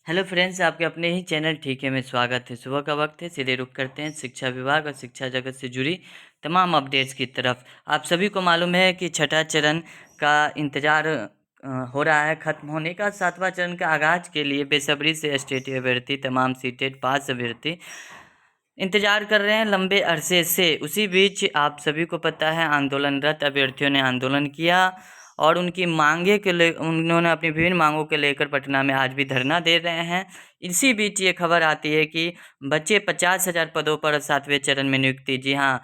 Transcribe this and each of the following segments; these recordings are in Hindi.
हेलो फ्रेंड्स, आपके अपने ही चैनल ठीक है में स्वागत है। सुबह का वक्त है, सीधे रुख करते हैं शिक्षा विभाग और शिक्षा जगत से जुड़ी तमाम अपडेट्स की तरफ। आप सभी को मालूम है कि छठा चरण का इंतज़ार हो रहा है ख़त्म होने का। सातवां चरण का आगाज़ के लिए बेसब्री से स्टेट अभ्यर्थी, तमाम सीटेड पास अभ्यर्थी इंतजार कर रहे हैं लंबे अरसे से। उसी बीच आप सभी को पता है आंदोलनरत अभ्यर्थियों ने आंदोलन किया और उनकी मांगे के ले उन्होंने अपनी विभिन्न मांगों के लेकर पटना में आज भी धरना दे रहे हैं। इसी बीच ये खबर आती है कि बचे 50,000 पदों पर सातवें चरण में नियुक्ति। जी हाँ,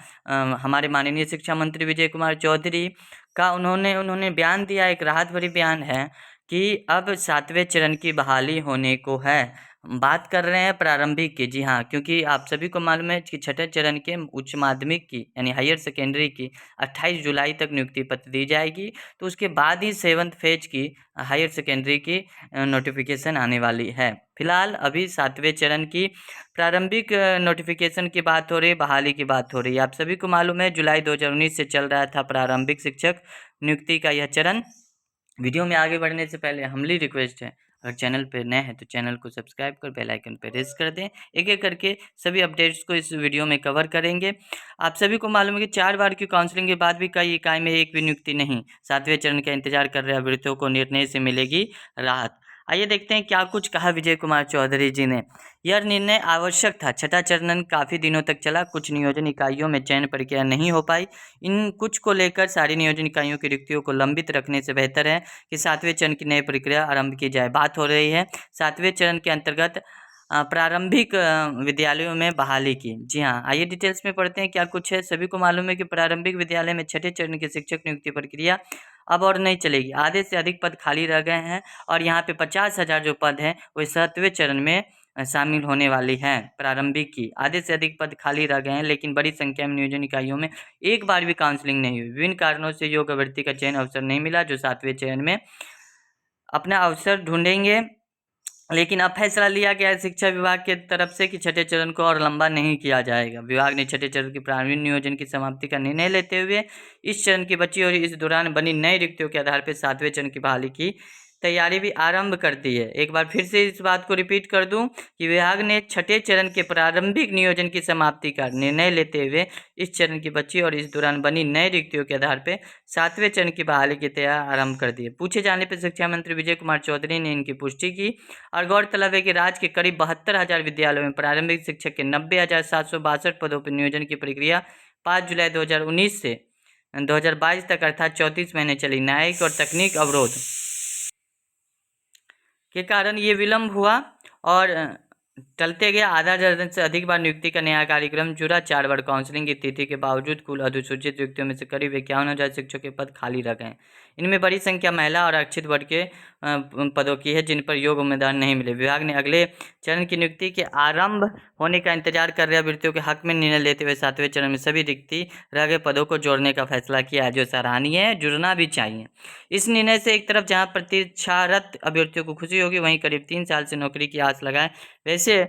हमारे माननीय शिक्षा मंत्री विजय कुमार चौधरी का उन्होंने बयान दिया। एक राहत भरी बयान है कि अब सातवें चरण की बहाली होने को है। बात कर रहे हैं प्रारंभिक की। जी हाँ, क्योंकि आप सभी को मालूम है कि छठे चरण के उच्च माध्यमिक की यानी हायर सेकेंडरी की 28 जुलाई तक नियुक्ति पत्र दी जाएगी। तो उसके बाद ही 7th फेज की हायर सेकेंडरी की नोटिफिकेशन आने वाली है। फिलहाल अभी सातवें चरण की प्रारंभिक नोटिफिकेशन की बात हो रही है, बहाली की बात हो रही है। आप सभी को मालूम है जुलाई 2019 से चल रहा था प्रारंभिक शिक्षक नियुक्ति का यह चरण। वीडियो में आगे बढ़ने से पहले हम्बली रिक्वेस्ट है, अगर चैनल पर नए हैं तो चैनल को सब्सक्राइब कर बेल आइकन पर प्रेस कर दें। एक एक करके सभी अपडेट्स को इस वीडियो में कवर करेंगे। आप सभी को मालूम है कि 4 बार की काउंसलिंग के बाद भी कई इकाई में एक भी नियुक्ति नहीं। सातवें चरण का इंतजार कर रहे अभ्यर्थियों को निर्णय से मिलेगी राहत। आइए देखते हैं क्या कुछ कहा विजय कुमार चौधरी जी ने। यह निर्णय आवश्यक था। छठा चरण काफ़ी दिनों तक चला, कुछ नियोजन इकाइयों में चयन प्रक्रिया नहीं हो पाई। इन कुछ को लेकर सारी नियोजन इकाइयों की रिक्तियों को लंबित रखने से बेहतर है कि सातवें चरण की नई प्रक्रिया आरंभ की जाए। बात हो रही है सातवें चरण के अंतर्गत प्रारंभिक विद्यालयों में बहाली की। जी हाँ, आइए डिटेल्स में पढ़ते हैं क्या कुछ है। सभी को मालूम है कि प्रारंभिक विद्यालय में छठे चरण की शिक्षक नियुक्ति प्रक्रिया अब और नहीं चलेगी। आधे से अधिक पद खाली रह गए हैं और यहाँ पे 50,000 जो पद हैं वो सातवें चरण में शामिल होने वाली हैं। प्रारंभिक की आधे से अधिक पद खाली रह गए हैं, लेकिन बड़ी संख्या में नियोजन इकाइयों में एक बार भी काउंसलिंग नहीं हुई। विभिन्न कारणों से योग्य अभ्यर्थी का चयन अवसर नहीं मिला, जो सातवें चरण में अपना अवसर ढूंढेंगे। लेकिन अब फैसला लिया गया है शिक्षा विभाग के तरफ से कि छठे चरण को और लंबा नहीं किया जाएगा। विभाग ने छठे चरण की प्रारंभिक नियोजन की समाप्ति का निर्णय लेते हुए इस चरण की बची और इस दौरान बनी नई रिक्तियों के आधार पर सातवें चरण की बहाली की तैयारी भी आरंभ कर दी है। एक बार फिर से इस बात को रिपीट कर दूं कि विभाग ने छठे चरण के प्रारंभिक नियोजन की समाप्ति का निर्णय लेते हुए इस चरण की बची और इस दौरान बनी नई रिक्तियों के आधार पर सातवें चरण की बहाली की तैयारी आरंभ कर दी है। पूछे जाने पर शिक्षा मंत्री विजय कुमार चौधरी ने इनकी पुष्टि की और गौरतलब है कि राज्य के करीब 72,000 विद्यालयों में प्रारंभिक शिक्षक के 90,762 पदों पर नियोजन की प्रक्रिया 5 जुलाई 2019 से 2022 तक अर्थात 34 महीने चली। न्यायिक और तकनीक अवरोध के कारण ये विलम्ब हुआ और टलते गया। आधा दर्जन से अधिक बार नियुक्ति का नया कार्यक्रम जुड़ा। 4 बार काउंसलिंग की तिथि के बावजूद कुल अधिसूचित नियुक्तियों में से करीब 51,000 शिक्षकों के पद खाली रह गए। इनमें बड़ी संख्या महिला और आरक्षित वर्ग के पदों की है, जिन पर योग्य उम्मीदवार नहीं मिले। विभाग ने अगले चरण की नियुक्ति के आरंभ होने का इंतजार कर रहे अभ्यर्थियों के हक में निर्णय लेते हुए सातवें चरण में सभी रिक्ति रह गए पदों को जोड़ने का फैसला किया है, जो सराहनीय है, जुड़ना भी चाहिए। इस निर्णय से एक तरफ जहां प्रतीक्षारत अभ्यर्थियों को खुशी होगी, वहीं करीब 3 साल से नौकरी की आस लगाए वैसे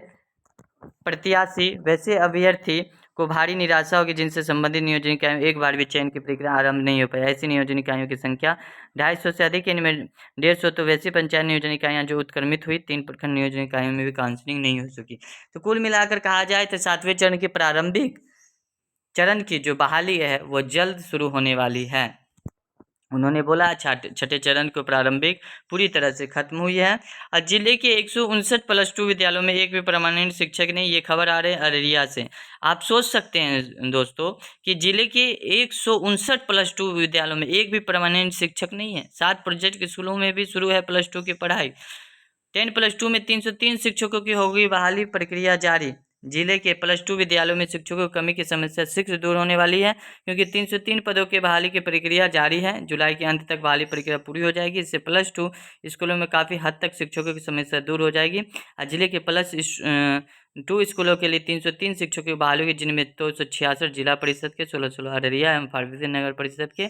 अभ्यर्थी को भारी निराशा होगी, जिनसे संबंधित नियोजन इकाइयों एक बार भी चयन की प्रक्रिया आरंभ नहीं हो पाई। ऐसी नियोजन इकाइयों की संख्या 250 से अधिक, इनमें 150 तो वैसी पंचायत नियोजन इकाइयाँ जो उत्क्रमित हुई। 3 प्रखंड नियोजन इकाइयों में भी काउंसलिंग नहीं हो सकी। तो कुल मिलाकर कहा जाए तो सातवें चरण की प्रारंभिक चरण की जो बहाली है वो जल्द शुरू होने वाली है। उन्होंने बोला छठे चरण को प्रारंभिक पूरी तरह से खत्म हुई है। और जिले के 159 +2 विद्यालयों में एक भी परमानेंट शिक्षक नहीं। ये खबर आ रही है अररिया से। आप सोच सकते हैं दोस्तों कि जिले के 159 +2 विद्यालयों में एक भी परमानेंट शिक्षक नहीं है। 7 प्रोजेक्ट के स्कूलों में भी शुरू है +2 की पढ़ाई। 10+2 में 303 शिक्षकों की होगी बहाली प्रक्रिया जारी। जिले के +2 विद्यालयों में शिक्षकों की कमी की समस्या शीघ्र दूर होने वाली है, क्योंकि 303 पदों के बहाली की प्रक्रिया जारी है। जुलाई के अंत तक बहाली प्रक्रिया पूरी हो जाएगी। इससे +2 स्कूलों में काफ़ी हद तक शिक्षकों की समस्या दूर हो जाएगी और जिले के 2 स्कूलों के लिए 303 शिक्षकों की बहाली हुई, जिनमें 266 जिला परिषद के, 16 अररिया एवं फारबिसगंज नगर परिषद के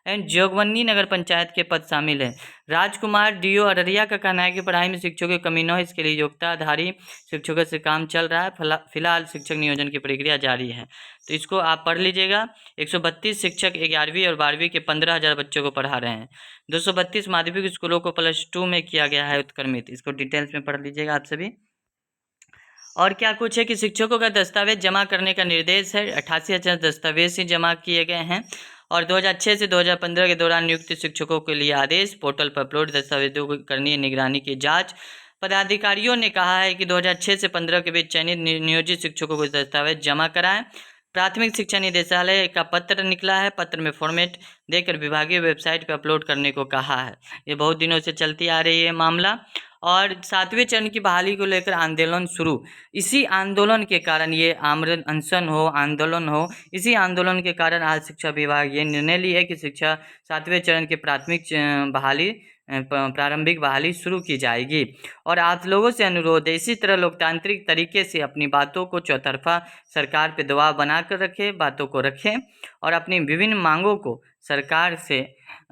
एंड जोगबनी नगर पंचायत के पद शामिल हैं। राजकुमार डीओ अररिया का कहना है कि पढ़ाई में शिक्षकों की कमी न हो, इसके लिए योग्यताधारी शिक्षकों से काम चल रहा है। फिलहाल शिक्षक नियोजन की प्रक्रिया जारी है, तो इसको आप पढ़ लीजिएगा। 132 शिक्षक 11वीं और 12वीं के 15,000 बच्चों को पढ़ा रहे हैं। 232 माध्यमिक स्कूलों को +2 में किया गया है उत्क्रमित। इसको डिटेल्स में पढ़ लीजिएगा आप सभी। और क्या कुछ है कि शिक्षकों का दस्तावेज जमा करने का निर्देश है। 88,000 दस्तावेज ही जमा किए गए हैं। और 2006 से 2015 के दौरान नियुक्त शिक्षकों के लिए आदेश, पोर्टल पर अपलोड दस्तावेजों को करनी है निगरानी की जांच। पदाधिकारियों ने कहा है कि 2006 से 15 के बीच चयनित नियोजित शिक्षकों को दस्तावेज जमा कराएं। प्राथमिक शिक्षा निदेशालय का पत्र निकला है, पत्र में फॉर्मेट देकर विभागीय वेबसाइट पर अपलोड करने को कहा है। ये बहुत दिनों से चलती आ रही है मामला। और 7वें चरण की बहाली को लेकर आंदोलन शुरू। इसी आंदोलन के कारण ये आमरण अनशन हो, आंदोलन हो, इसी आंदोलन के कारण आज शिक्षा विभाग ये निर्णय लिया है कि 7वें चरण की प्रारंभिक बहाली शुरू की जाएगी। और आप लोगों से अनुरोध है, इसी तरह लोकतांत्रिक तरीके से अपनी बातों को चौतरफा सरकार पे दबाव बनाकर रखें, बातों को रखें और अपनी विभिन्न मांगों को सरकार से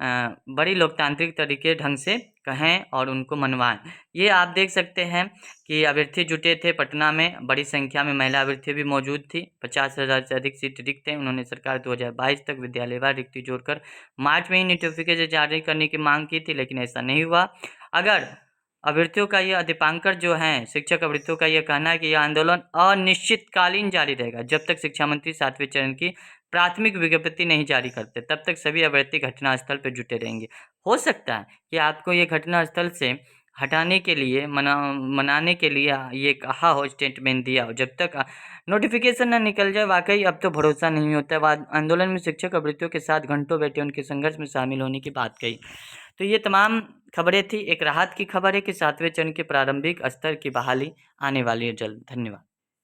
बड़ी लोकतांत्रिक तरीके ढंग से कहें और उनको मनवाएं। ये आप देख सकते हैं कि अभ्यर्थी जुटे थे पटना में, बड़ी संख्या में महिला अभ्यर्थी भी मौजूद थी। 50,000 से अधिक सीट रिक्त हैं। उन्होंने सरकार 2022 तक विद्यालयवार रिक्ति जोड़कर मार्च में ही नोटिफिकेशन जारी करने की मांग की थी, लेकिन ऐसा नहीं हुआ। अगर अभ्यर्थियों का यह दीपांकर जो हैं शिक्षक अभ्यर्थियों का यह कहना है कि यह आंदोलन अनिश्चितकालीन जारी रहेगा, जब तक शिक्षा मंत्री 7वें चरण की प्राथमिक विज्ञप्ति नहीं जारी करते, तब तक सभी अभ्यर्थी घटनास्थल पर जुटे रहेंगे। हो सकता है कि आपको ये घटनास्थल से हटाने के लिए मनाने के लिए ये कहा हो, स्टेटमेंट दिया हो। जब तक नोटिफिकेशन ना निकल जाए, वाकई अब तो भरोसा नहीं होता है। आंदोलन में शिक्षक अभ्यर्थियों के साथ घंटों बैठे उनके संघर्ष में शामिल होने की बात कही। तो ये तमाम खबरें थी। एक राहत की खबर है कि 7वें चरण के प्रारंभिक स्तर की बहाली आने वाली है जल्द। धन्यवाद।